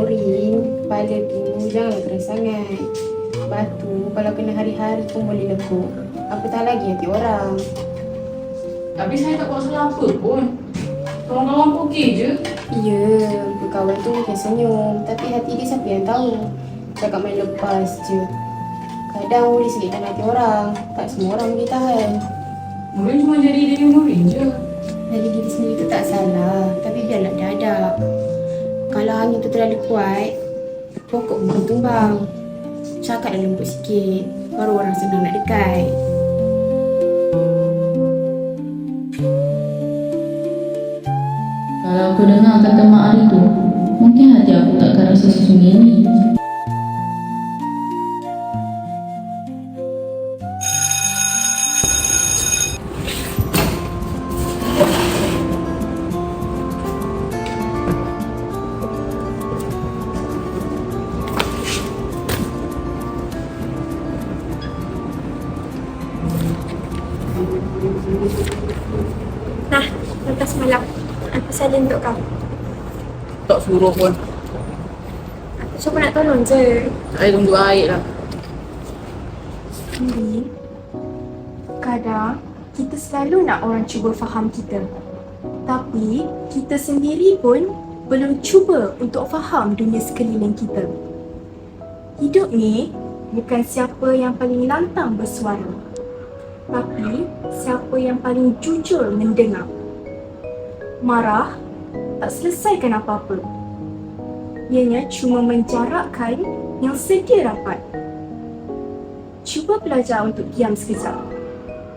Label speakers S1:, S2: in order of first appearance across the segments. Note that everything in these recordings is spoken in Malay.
S1: Nurin, kepala tu janganlah keras sangat. Batu kalau kena hari-hari pun boleh lekuk. Apatah lagi hati orang.
S2: Tapi saya tak buat salah apa pun. Kawan-kawan pun okey je.
S1: Ya, berkawan tu mungkin senyum, tapi hati dia siapa yang tahu. Cakap main lepas je. Kadang boleh selitkan hati orang. Tak semua orang boleh tahan.
S2: Nurin cuma jadi diri Nurin je.
S1: Jadi diri sendiri tu tak salah, tapi biarlah dia ada. Kalau angin tu terlalu kuat, pokok pun tumbang. Cakap dah lembut sikit, baru orang senang nak dekat.
S3: Kalau aku dengar kata Mak Ari tu, mungkin hati aku takkan rasa sesunyi ni.
S4: Nah, lepas malam aku salin untuk kau.
S2: Tak suruh pun.
S4: Aku cuma nak tolong je.
S2: Saya tunggu air lah.
S4: Nuri, kadang kita selalu nak orang cuba faham kita. Tapi kita sendiri pun belum cuba untuk faham dunia sekeliling kita. Hidup ni bukan siapa yang paling lantang bersuara, tapi siapa yang paling jujur mendengar. Marah tak selesaikan apa-apa. Ianya cuma menjarakkan yang sedia rapat. Cuba belajar untuk diam sekejap.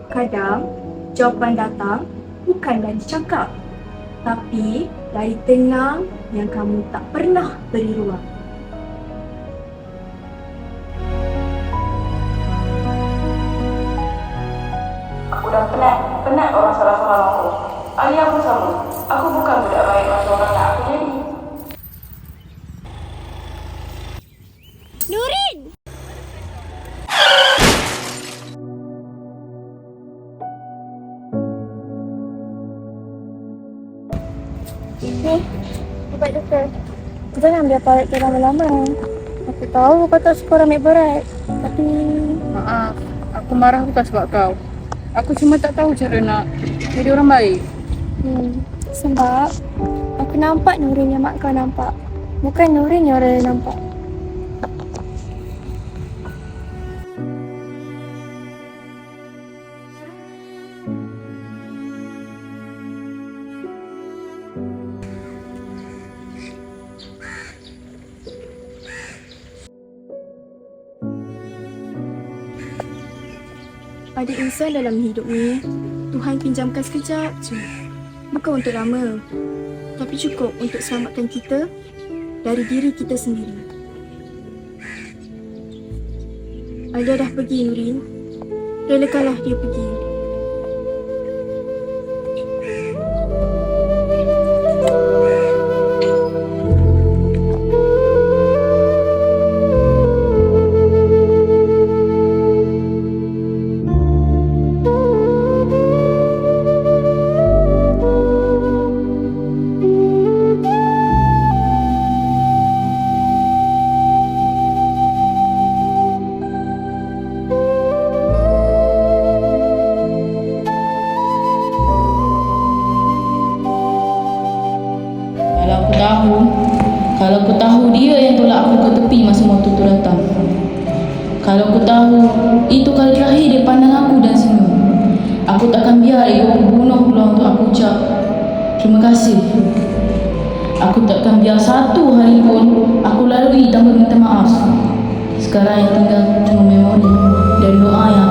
S4: Kadang jawapan datang bukan dari cakap, tapi dari tenang yang kamu tak pernah beri ruang.
S2: Aku dah penat orang salah faham aku. Ayah pun sama. Aku bukan budak baik macam orang nak aku jadi.
S4: Nurin! Ni, ubat doktor. Jangan biar parut tu lama-lama. Aku tahu kau tak suka orang ambil berat. Tapi...
S2: Maaf, aku marah bukan sebab kau. Aku cuma tak tahu cara nak jadi orang baik.
S4: Sebab aku nampak Nurin yang mak kau nampak. Bukan Nurin yang orang lain nampak. Pada insan dalam hidup ni, Tuhan pinjamkan sekejap je. Bukan untuk lama, tapi cukup untuk selamatkan kita dari diri kita sendiri. Alia dah pergi, Nurin. Relakanlah dia pergi.
S3: Kalau aku tahu dia yang tolak aku ke tepi masa motor tu datang. Kalau aku tahu itu kali terakhir dia pandang aku dan senyum, aku takkan biar dia bunuh pula untuk aku ucap terima kasih. Aku takkan biar satu hari pun aku lalui tanpa minta maaf. Sekarang yang tinggal cuma memori dan doa yang